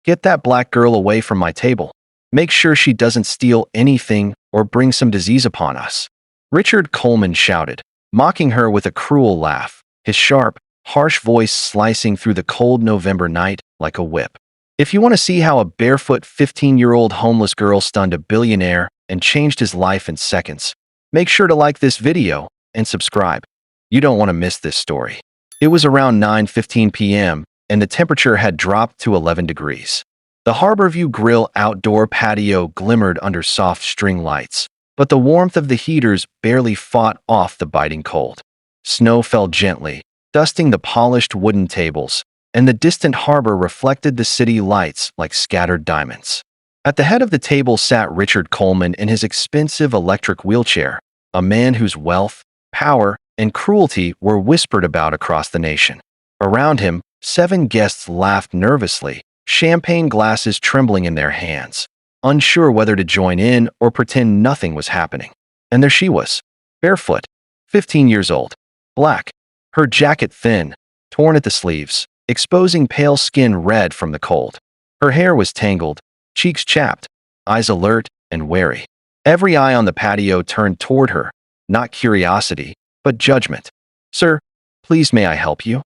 Get that black girl away from my table. Make sure she doesn't steal anything or bring some disease upon us." Richard Coleman shouted, mocking her with a cruel laugh, his sharp, harsh voice slicing through the cold November night like a whip. If you want to see how a barefoot 15-year-old homeless girl stunned a billionaire and changed his life in seconds, make sure to like this video and subscribe. You don't want to miss this story. It was around 9:15 p.m., and the temperature had dropped to 11 degrees. The Harborview Grill outdoor patio glimmered under soft string lights, but the warmth of the heaters barely fought off the biting cold. Snow fell gently, dusting the polished wooden tables, and the distant harbor reflected the city lights like scattered diamonds. At the head of the table sat Richard Coleman in his expensive electric wheelchair, a man whose wealth, power, and cruelty were whispered about across the nation. Around him, 7 guests laughed nervously, champagne glasses trembling in their hands, unsure whether to join in or pretend nothing was happening. And there she was, barefoot, 15 years old, black, her jacket thin, torn at the sleeves, exposing pale skin red from the cold. Her hair was tangled, cheeks chapped, eyes alert and wary. Every eye on the patio turned toward her, not curiosity, but judgment. "Sir, please may I help you?"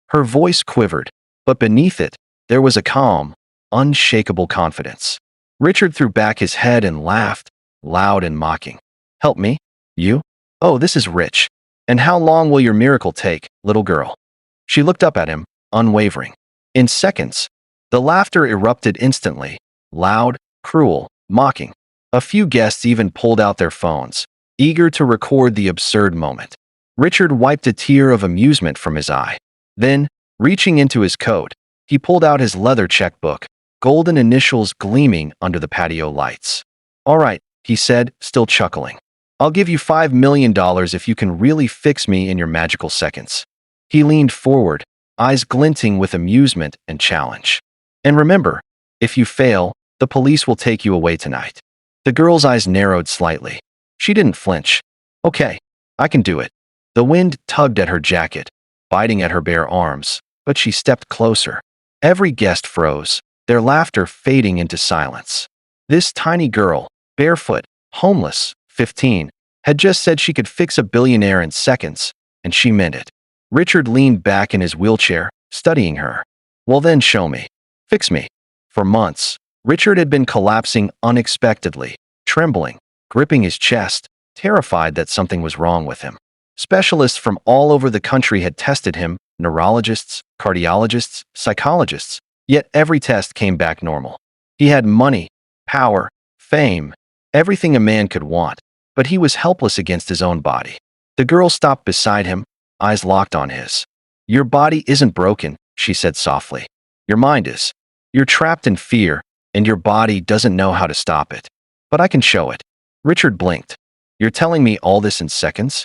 Her voice quivered, but beneath it, there was a calm, unshakable confidence. Richard threw back his head and laughed, loud and mocking. "Help me? You? Oh, this is rich. And how long will your miracle take, little girl?" She looked up at him, unwavering. In seconds, the laughter erupted instantly, loud, cruel, mocking. A few guests even pulled out their phones, eager to record the absurd moment. Richard wiped a tear of amusement from his eye. Then, reaching into his coat, he pulled out his leather checkbook, golden initials gleaming under the patio lights. "All right," he said, still chuckling. "I'll give you $5 million if you can really fix me in your magical seconds." He leaned forward, eyes glinting with amusement and challenge. "And remember, if you fail, the police will take you away tonight." The girl's eyes narrowed slightly. She didn't flinch. "Okay, I can do it." The wind tugged at her jacket, biting at her bare arms, but she stepped closer. Every guest froze, their laughter fading into silence. This tiny girl, barefoot, homeless, 15, had just said she could fix a billionaire in seconds, and she meant it. Richard leaned back in his wheelchair, studying her. "Well then, show me. Fix me." For months, Richard had been collapsing unexpectedly, trembling, gripping his chest, terrified that something was wrong with him. Specialists from all over the country had tested him, neurologists, cardiologists, psychologists, yet every test came back normal. He had money, power, fame, everything a man could want, but he was helpless against his own body. The girl stopped beside him, eyes locked on his. "Your body isn't broken," she said softly. "Your mind is. You're trapped in fear, and your body doesn't know how to stop it. But I can show it." Richard blinked. "You're telling me all this in seconds?"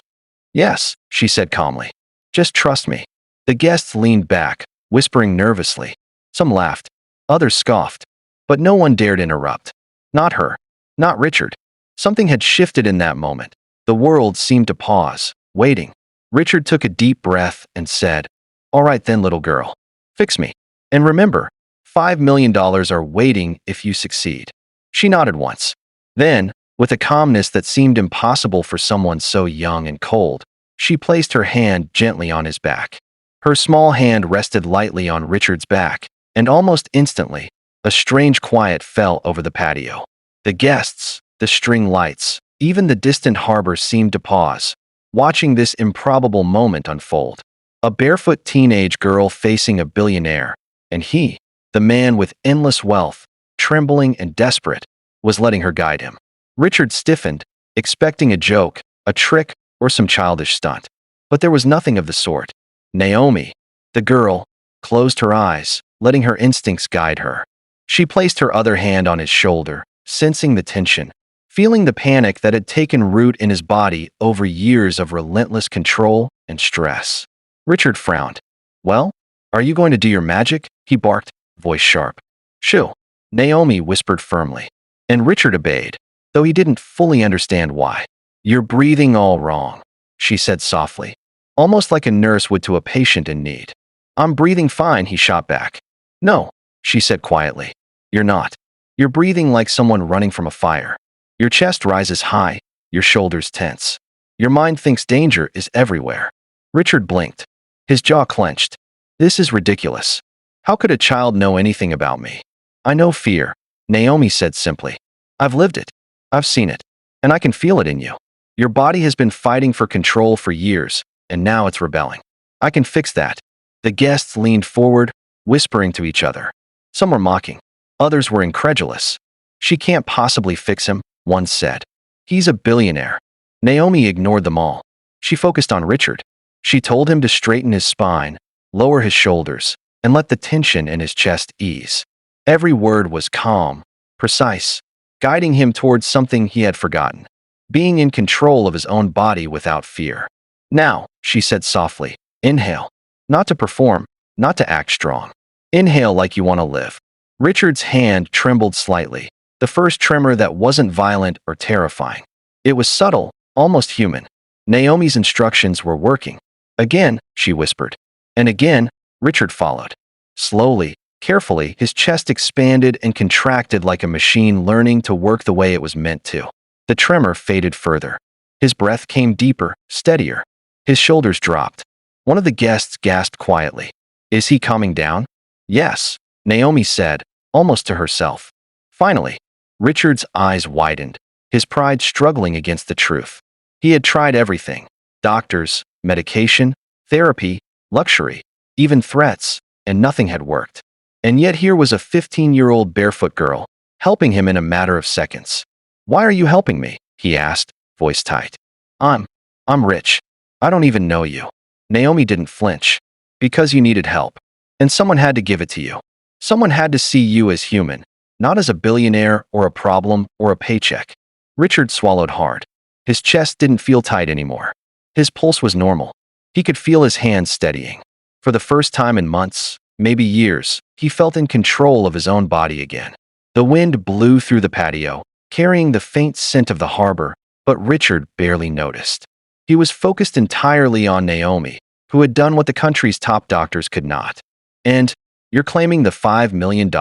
"Yes," she said calmly. "Just trust me." The guests leaned back, whispering nervously. Some laughed, others scoffed, but no one dared interrupt. Not her, not Richard. Something had shifted in that moment. The world seemed to pause, waiting. Richard took a deep breath and said, "All right then, little girl. Fix me. And remember, $5 million are waiting if you succeed." She nodded once. Then, with a calmness that seemed impossible for someone so young and cold, she placed her hand gently on his back. Her small hand rested lightly on Richard's back, and almost instantly, a strange quiet fell over the patio. The guests, the string lights, even the distant harbor seemed to pause, watching this improbable moment unfold. A barefoot teenage girl facing a billionaire, and he, the man with endless wealth, trembling and desperate, was letting her guide him. Richard stiffened, expecting a joke, a trick, or some childish stunt. But there was nothing of the sort. Naomi, the girl, closed her eyes, letting her instincts guide her. She placed her other hand on his shoulder, sensing the tension, feeling the panic that had taken root in his body over years of relentless control and stress. Richard frowned. "Well, are you going to do your magic?" he barked, voice sharp. "Shoo," Naomi whispered firmly. And Richard obeyed, though he didn't fully understand why. "You're breathing all wrong," she said softly, almost like a nurse would to a patient in need. "I'm breathing fine," he shot back. "No," she said quietly. You're not. You're breathing like someone running from a fire. Your chest rises high, your shoulders tense. Your mind thinks danger is everywhere. Richard blinked. His jaw clenched. This is ridiculous. How could a child know anything about me? I know fear, Naomi said simply. I've lived it. I've seen it. And I can feel it in you. Your body has been fighting for control for years, and now it's rebelling. I can fix that. The guests leaned forward, whispering to each other. Some were mocking. Others were incredulous. She can't possibly fix him, one said. He's a billionaire. Naomi ignored them all. She focused on Richard. She told him to straighten his spine, lower his shoulders, and let the tension in his chest ease. Every word was calm, precise, guiding him towards something he had forgotten, being in control of his own body without fear. Now, she said softly, inhale. Not to perform, not to act strong. Inhale like you want to live. Richard's hand trembled slightly, the first tremor that wasn't violent or terrifying. It was subtle, almost human. Naomi's instructions were working. Again, she whispered. And again, Richard followed. Slowly, carefully, his chest expanded and contracted like a machine learning to work the way it was meant to. The tremor faded further. His breath came deeper, steadier. His shoulders dropped. One of the guests gasped quietly. Is he calming down? Yes, Naomi said, almost to herself. Finally, Richard's eyes widened, his pride struggling against the truth. He had tried everything. Doctors, medication, therapy, luxury, even threats, and nothing had worked. And yet here was a 15-year-old barefoot girl, helping him in a matter of seconds. Why are you helping me? He asked, voice tight. I'm rich. I don't even know you. Naomi didn't flinch. Because you needed help. And someone had to give it to you. Someone had to see you as human, not as a billionaire or a problem or a paycheck. Richard swallowed hard. His chest didn't feel tight anymore. His pulse was normal. He could feel his hands steadying. For the first time in months, maybe years, he felt in control of his own body again. The wind blew through the patio, carrying the faint scent of the harbor, but Richard barely noticed. He was focused entirely on Naomi, who had done what the country's top doctors could not. And, you're claiming the $5 million?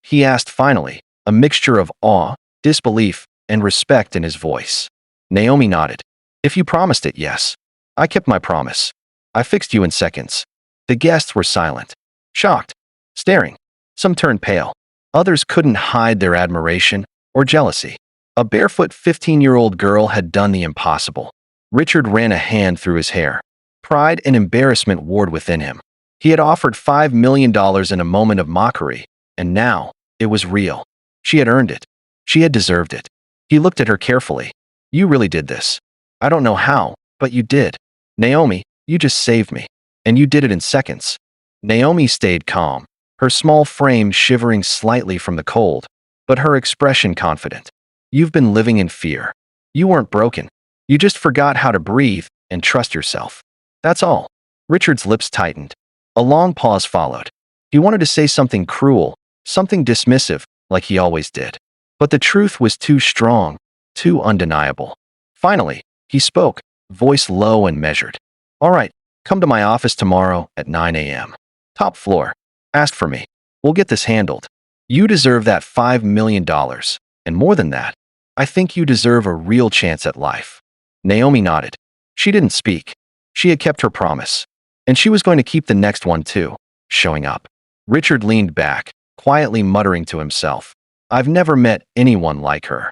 He asked finally, a mixture of awe, disbelief, and respect in his voice. Naomi nodded. If you promised it, yes. I kept my promise. I fixed you in seconds. The guests were silent, shocked, staring. Some turned pale. Others couldn't hide their admiration or jealousy. A barefoot 15-year-old girl had done the impossible. Richard ran a hand through his hair. Pride and embarrassment warred within him. He had offered $5 million in a moment of mockery, and now, it was real. She had earned it. She had deserved it. He looked at her carefully. You really did this. I don't know how, but you did. Naomi, you just saved me. And you did it in seconds. Naomi stayed calm, her small frame shivering slightly from the cold, but her expression confident. You've been living in fear. You weren't broken. You just forgot how to breathe and trust yourself. That's all. Richard's lips tightened. A long pause followed. He wanted to say something cruel, something dismissive, like he always did. But the truth was too strong, too undeniable. Finally, he spoke, voice low and measured. All right, come to my office tomorrow at 9 a.m. Top floor. Ask for me. We'll get this handled. You deserve that $5 million. And more than that, I think you deserve a real chance at life. Naomi nodded. She didn't speak. She had kept her promise. And she was going to keep the next one too, showing up. Richard leaned back, quietly muttering to himself. I've never met anyone like her.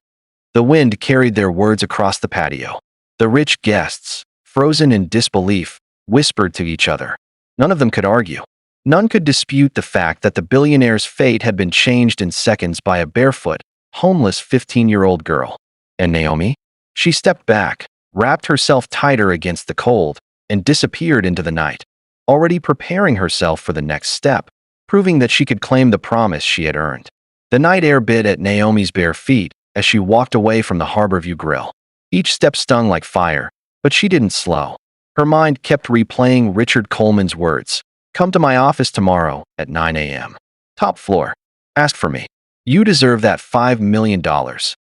The wind carried their words across the patio. The rich guests, frozen in disbelief, whispered to each other. None of them could argue. None could dispute the fact that the billionaire's fate had been changed in seconds by a barefoot, homeless 15-year-old girl. And Naomi? She stepped back, wrapped herself tighter against the cold, and disappeared into the night, already preparing herself for the next step, proving that she could claim the promise she had earned. The night air bit at Naomi's bare feet as she walked away from the Harborview Grill. Each step stung like fire, but she didn't slow. Her mind kept replaying Richard Coleman's words. Come to my office tomorrow at 9 a.m. Top floor. Ask for me. You deserve that $5 million.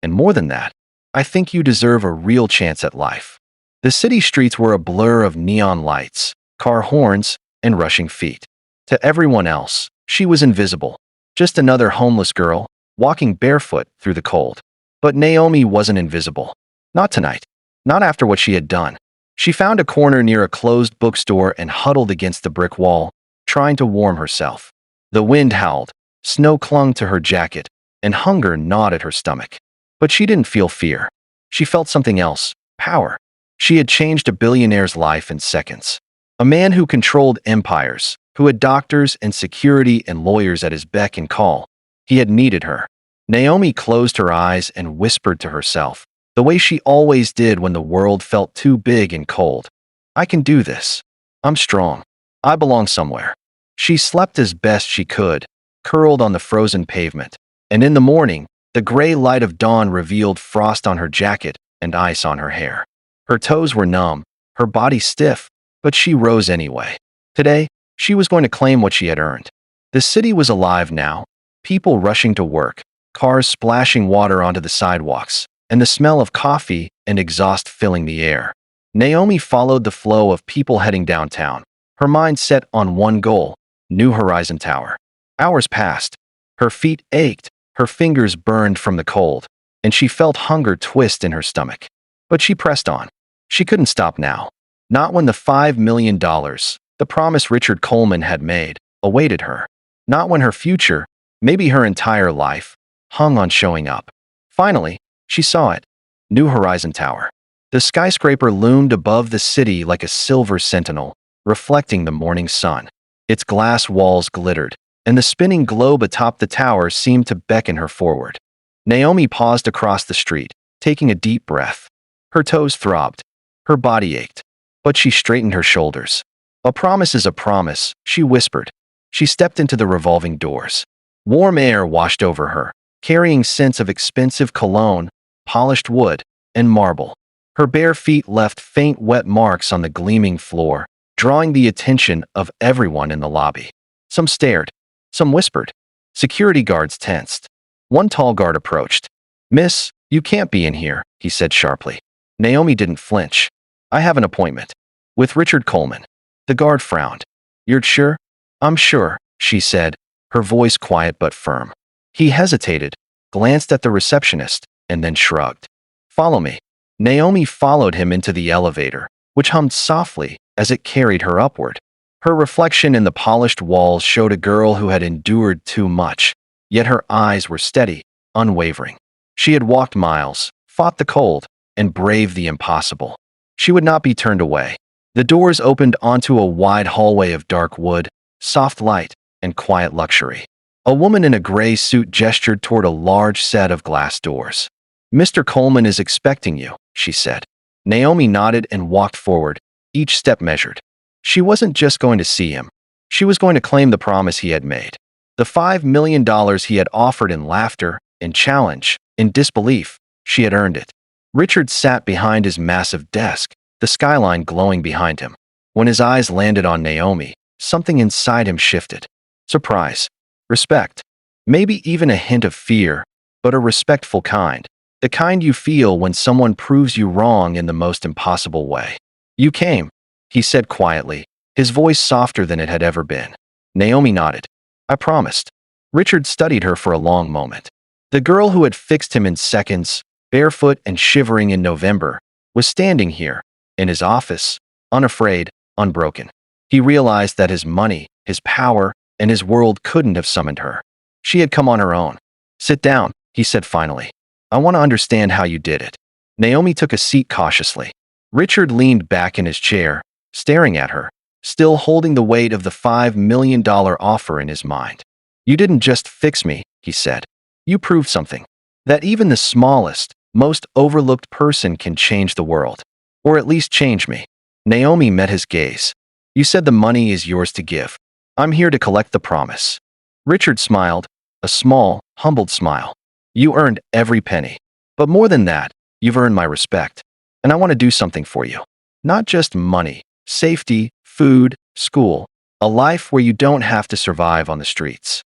And more than that, I think you deserve a real chance at life. The city streets were a blur of neon lights, car horns, and rushing feet. To everyone else, she was invisible. Just another homeless girl, walking barefoot through the cold. But Naomi wasn't invisible. Not tonight. Not after what she had done. She found a corner near a closed bookstore and huddled against the brick wall, trying to warm herself. The wind howled, snow clung to her jacket, and hunger gnawed at her stomach. But she didn't feel fear. She felt something else, power. She had changed a billionaire's life in seconds. A man who controlled empires, who had doctors and security and lawyers at his beck and call. He had needed her. Naomi closed her eyes and whispered to herself, the way she always did when the world felt too big and cold. I can do this. I'm strong. I belong somewhere. She slept as best she could, curled on the frozen pavement, and in the morning, the gray light of dawn revealed frost on her jacket and ice on her hair. Her toes were numb, her body stiff, but she rose anyway. Today, she was going to claim what she had earned. The city was alive now, people rushing to work, cars splashing water onto the sidewalks, and the smell of coffee and exhaust filling the air. Naomi followed the flow of people heading downtown, her mind set on one goal, New Horizon Tower. Hours passed. Her feet ached, her fingers burned from the cold, and she felt hunger twist in her stomach. But she pressed on. She couldn't stop now. Not when the $5 million, the promise Richard Coleman had made, awaited her. Not when her future, maybe her entire life, hung on showing up. Finally, she saw it. New Horizon Tower. The skyscraper loomed above the city like a silver sentinel, reflecting the morning sun. Its glass walls glittered, and the spinning globe atop the tower seemed to beckon her forward. Naomi paused across the street, taking a deep breath. Her toes throbbed. Her body ached. But she straightened her shoulders. A promise is a promise, she whispered. She stepped into the revolving doors. Warm air washed over her, carrying scents of expensive cologne, polished wood, and marble. Her bare feet left faint wet marks on the gleaming floor, drawing the attention of everyone in the lobby. Some stared. Some whispered. Security guards tensed. One tall guard approached. "Miss, you can't be in here," he said sharply. Naomi didn't flinch. "I have an appointment. With Richard Coleman." The guard frowned. "You're sure?" "I'm sure," she said, her voice quiet but firm. He hesitated, glanced at the receptionist, and then shrugged. "Follow me." Naomi followed him into the elevator, which hummed softly as it carried her upward. Her reflection in the polished walls showed a girl who had endured too much, yet her eyes were steady, unwavering. She had walked miles, fought the cold, and braved the impossible. She would not be turned away. The doors opened onto a wide hallway of dark wood, soft light, and quiet luxury. A woman in a gray suit gestured toward a large set of glass doors. "Mr. Coleman is expecting you," she said. Naomi nodded and walked forward, each step measured. She wasn't just going to see him. She was going to claim the promise he had made. The $5 million he had offered in laughter, in challenge, in disbelief. She had earned it. Richard sat behind his massive desk, the skyline glowing behind him. When his eyes landed on Naomi, something inside him shifted. Surprise. Respect. Maybe even a hint of fear, but a respectful kind. The kind you feel when someone proves you wrong in the most impossible way. "You came," he said quietly, his voice softer than it had ever been. Naomi nodded. "I promised." Richard studied her for a long moment. The girl who had fixed him in seconds, barefoot and shivering in November, was standing here, in his office, unafraid, unbroken. He realized that his money, his power, and his world couldn't have summoned her. She had come on her own. "Sit down," he said finally. "I want to understand how you did it." Naomi took a seat cautiously. Richard leaned back in his chair, staring at her, still holding the weight of the $5 million offer in his mind. "You didn't just fix me," he said. "You proved something. That even the smallest, most overlooked person can change the world. Or at least change me." Naomi met his gaze. "You said the money is yours to give. I'm here to collect the promise." Richard smiled, a small, humbled smile. "You earned every penny. But more than that, you've earned my respect. And I want to do something for you. Not just money, safety, food, school, a life where you don't have to survive on the streets."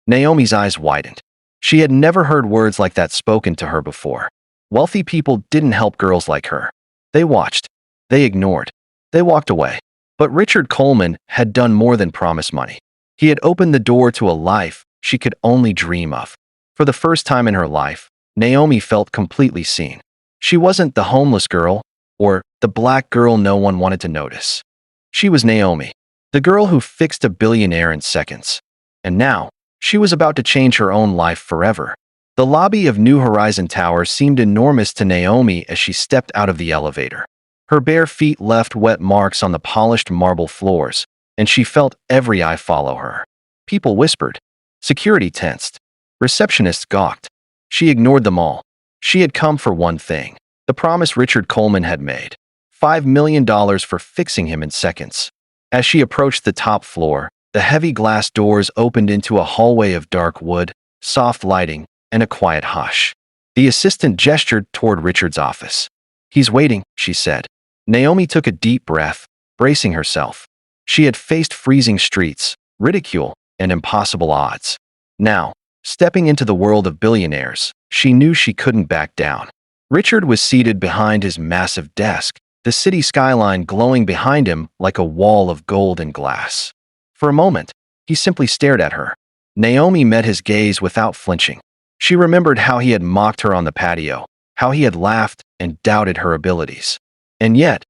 Naomi's eyes widened. She had never heard words like that spoken to her before. Wealthy people didn't help girls like her. They watched. They ignored. They walked away. But Richard Coleman had done more than promise money. He had opened the door to a life she could only dream of. For the first time in her life, Naomi felt completely seen. She wasn't the homeless girl or the black girl no one wanted to notice. She was Naomi, the girl who fixed a billionaire in seconds. And now, she was about to change her own life forever. The lobby of New Horizon Tower seemed enormous to Naomi as she stepped out of the elevator. Her bare feet left wet marks on the polished marble floors, and she felt every eye follow her. People whispered. Security tensed. Receptionists gawked. She ignored them all. She had come for one thing, the promise Richard Coleman had made. $5 million for fixing him in seconds. As she approached the top floor, the heavy glass doors opened into a hallway of dark wood, soft lighting, and a quiet hush. The assistant gestured toward Richard's office. "He's waiting," she said. Naomi took a deep breath, bracing herself. She had faced freezing streets, ridicule, and impossible odds. Now, stepping into the world of billionaires, she knew she couldn't back down. Richard was seated behind his massive desk, the city skyline glowing behind him like a wall of gold and glass. For a moment, he simply stared at her. Naomi met his gaze without flinching. She remembered how he had mocked her on the patio, how he had laughed and doubted her abilities. And yet,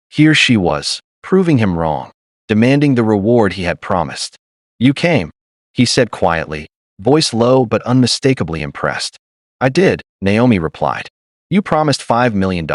here she was, proving him wrong, demanding the reward he had promised. "You came," he said quietly, voice low but unmistakably impressed. "I did," Naomi replied. "You promised $5 million.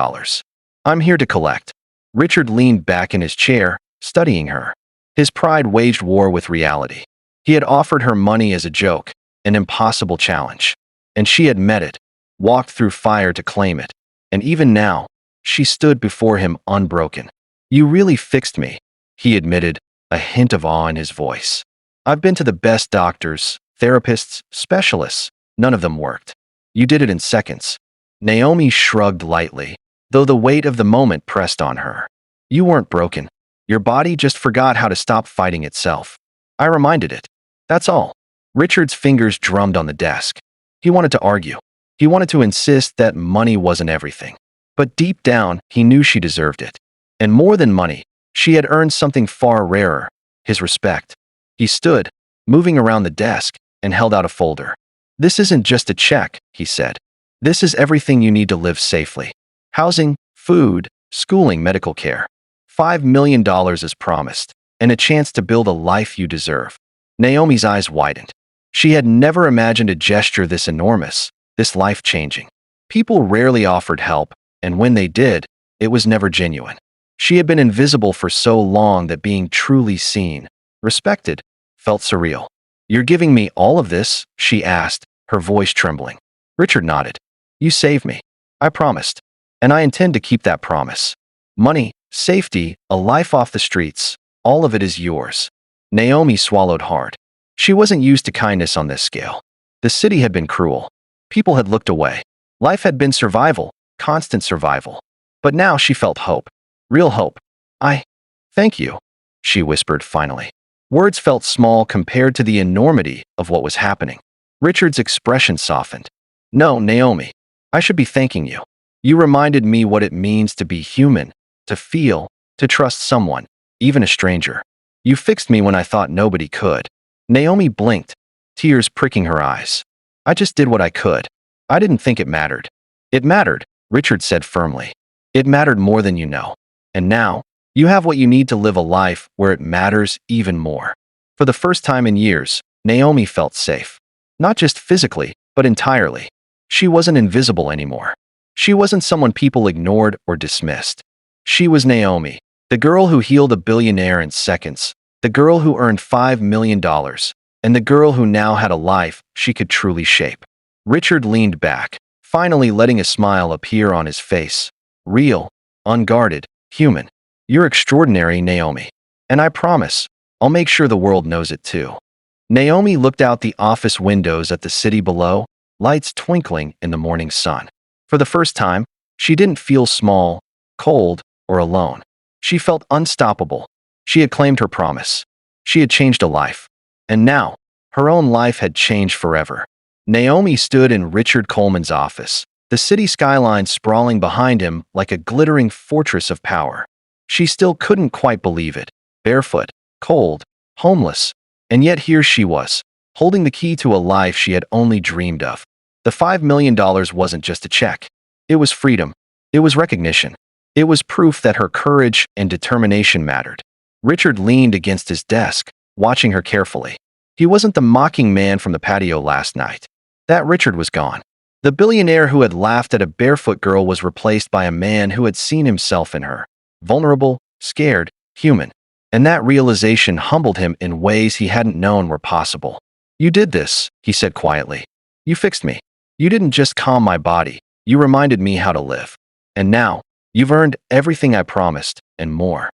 I'm here to collect." Richard leaned back in his chair, studying her. His pride waged war with reality. He had offered her money as a joke, an impossible challenge. And she had met it, walked through fire to claim it. And even now, she stood before him unbroken. "You really fixed me," he admitted, a hint of awe in his voice. "I've been to the best doctors, therapists, specialists. None of them worked. You did it in seconds." Naomi shrugged lightly, though the weight of the moment pressed on her. "You weren't broken. Your body just forgot how to stop fighting itself. I reminded it. That's all." Richard's fingers drummed on the desk. He wanted to argue. He wanted to insist that money wasn't everything. But deep down, he knew she deserved it. And more than money, she had earned something far rarer, his respect. He stood, moving around the desk, and held out a folder. "This isn't just a check," he said. "This is everything you need to live safely. Housing, food, schooling, medical care. $5 million as promised, and a chance to build a life you deserve." Naomi's eyes widened. She had never imagined a gesture this enormous, this life-changing. People rarely offered help, and when they did, it was never genuine. She had been invisible for so long that being truly seen, respected, felt surreal. "You're giving me all of this?" she asked, her voice trembling. Richard nodded. "You saved me. I promised. And I intend to keep that promise. Money, safety, a life off the streets, all of it is yours." Naomi swallowed hard. She wasn't used to kindness on this scale. The city had been cruel. People had looked away. Life had been survival, constant survival. But now she felt hope. Real hope. Thank you," she whispered finally. Words felt small compared to the enormity of what was happening. Richard's expression softened. "No, Naomi. I should be thanking you. You reminded me what it means to be human, to feel, to trust someone, even a stranger. You fixed me when I thought nobody could." Naomi blinked, tears pricking her eyes. "I just did what I could. I didn't think it mattered." "It mattered," Richard said firmly. "It mattered more than you know. And now, you have what you need to live a life where it matters even more." For the first time in years, Naomi felt safe. Not just physically, but entirely. She wasn't invisible anymore. She wasn't someone people ignored or dismissed. She was Naomi, the girl who healed a billionaire in seconds, the girl who earned $5 million, and the girl who now had a life she could truly shape. Richard leaned back, finally letting a smile appear on his face. "Real, unguarded, human. You're extraordinary, Naomi. And I promise, I'll make sure the world knows it too." Naomi looked out the office windows at the city below, lights twinkling in the morning sun. For the first time, she didn't feel small, cold, or alone. She felt unstoppable. She had claimed her promise. She had changed a life. And now, her own life had changed forever. Naomi stood in Richard Coleman's office, the city skyline sprawling behind him like a glittering fortress of power. She still couldn't quite believe it. Barefoot, cold, homeless, and yet here she was, holding the key to a life she had only dreamed of. The $5 million wasn't just a check. It was freedom. It was recognition. It was proof that her courage and determination mattered. Richard leaned against his desk, watching her carefully. He wasn't the mocking man from the patio last night. That Richard was gone. The billionaire who had laughed at a barefoot girl was replaced by a man who had seen himself in her. Vulnerable, scared, human. And that realization humbled him in ways he hadn't known were possible. "You did this," he said quietly. "You fixed me. You didn't just calm my body. You reminded me how to live. And now, you've earned everything I promised, and more."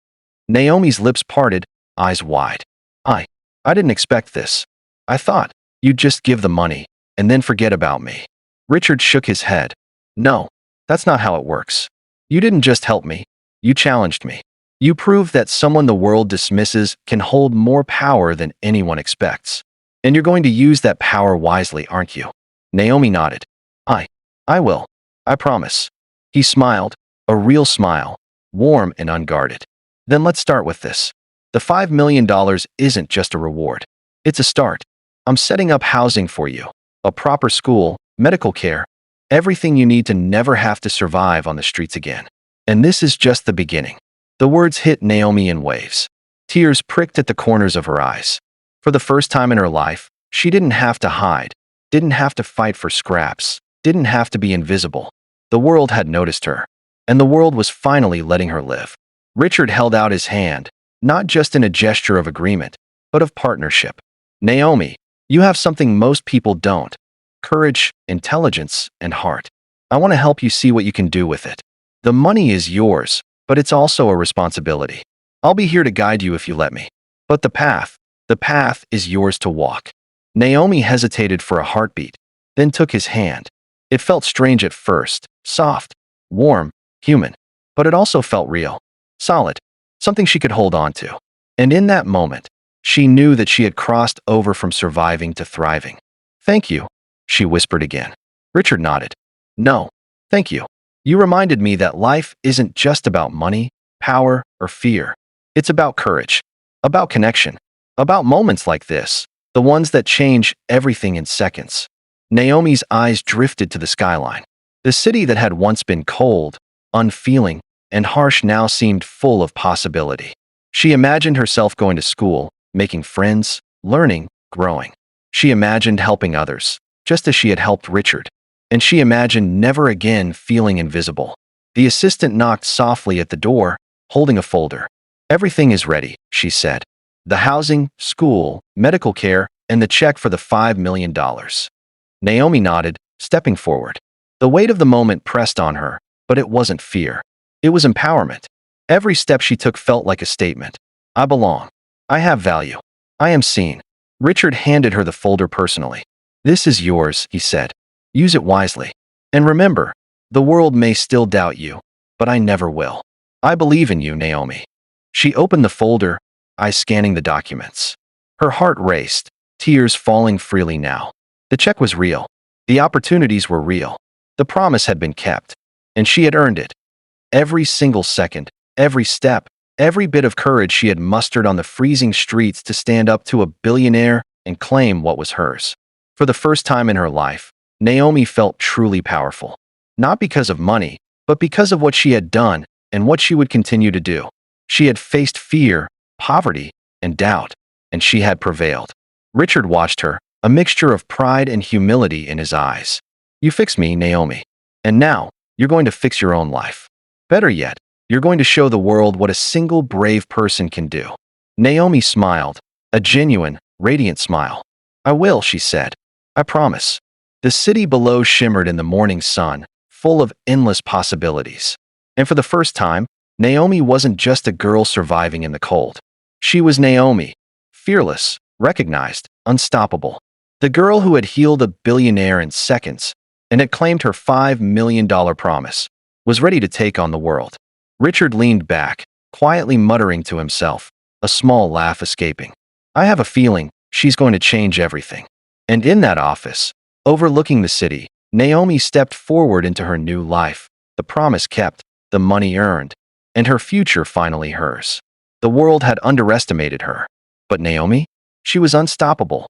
Naomi's lips parted, eyes wide. I didn't expect this. I thought you'd just give the money, and then forget about me." Richard shook his head. "No, that's not how it works. You didn't just help me. You challenged me. You proved that someone the world dismisses can hold more power than anyone expects. And you're going to use that power wisely, aren't you?" Naomi nodded. I will. I promise." He smiled, a real smile, warm and unguarded. "Then let's start with this. The $5 million isn't just a reward. It's a start. I'm setting up housing for you, a proper school, medical care, everything you need to never have to survive on the streets again. And this is just the beginning." The words hit Naomi in waves. Tears pricked at the corners of her eyes. For the first time in her life, she didn't have to hide, didn't have to fight for scraps, didn't have to be invisible. The world had noticed her, and the world was finally letting her live. Richard held out his hand, not just in a gesture of agreement, but of partnership. "Naomi, you have something most people don't: courage, intelligence, and heart. I want to help you see what you can do with it. The money is yours, but it's also a responsibility. I'll be here to guide you if you let me. But the path is yours to walk." Naomi hesitated for a heartbeat, then took his hand. It felt strange at first, soft, warm, human, but it also felt real, solid, something she could hold on to. And in that moment, she knew that she had crossed over from surviving to thriving. "Thank you," she whispered again. Richard nodded. "No, thank you. You reminded me that life isn't just about money, power, or fear. It's about courage, about connection, about moments like this, the ones that change everything in seconds." Naomi's eyes drifted to the skyline. The city that had once been cold, unfeeling, and harsh now seemed full of possibility. She imagined herself going to school, making friends, learning, growing. She imagined helping others, just as she had helped Richard. And she imagined never again feeling invisible. The assistant knocked softly at the door, holding a folder. "Everything is ready," she said. "The housing, school, medical care, and the check for the $5 million. Naomi nodded, stepping forward. The weight of the moment pressed on her, but it wasn't fear. It was empowerment. Every step she took felt like a statement. "I belong. I have value. I am seen." Richard handed her the folder personally. "This is yours," he said. "Use it wisely. And remember, the world may still doubt you, but I never will. I believe in you, Naomi." She opened the folder, eyes scanning the documents. Her heart raced, tears falling freely now. The check was real. The opportunities were real. The promise had been kept, and she had earned it. Every single second, every step, every bit of courage she had mustered on the freezing streets to stand up to a billionaire and claim what was hers. For the first time in her life, Naomi felt truly powerful. Not because of money, but because of what she had done and what she would continue to do. She had faced fear, poverty, and doubt, and she had prevailed. Richard watched her, a mixture of pride and humility in his eyes. "You fixed me, Naomi. And now, you're going to fix your own life. Better yet, you're going to show the world what a single brave person can do." Naomi smiled, a genuine, radiant smile. "I will," she said. "I promise." The city below shimmered in the morning sun, full of endless possibilities. And for the first time, Naomi wasn't just a girl surviving in the cold. She was Naomi, fearless, recognized, unstoppable. The girl who had healed a billionaire in seconds and had claimed her $5 million promise, was ready to take on the world. Richard leaned back, quietly muttering to himself, a small laugh escaping. "I have a feeling she's going to change everything." And in that office, overlooking the city, Naomi stepped forward into her new life, the promise kept, the money earned, and her future finally hers. The world had underestimated her. But Naomi? She was unstoppable,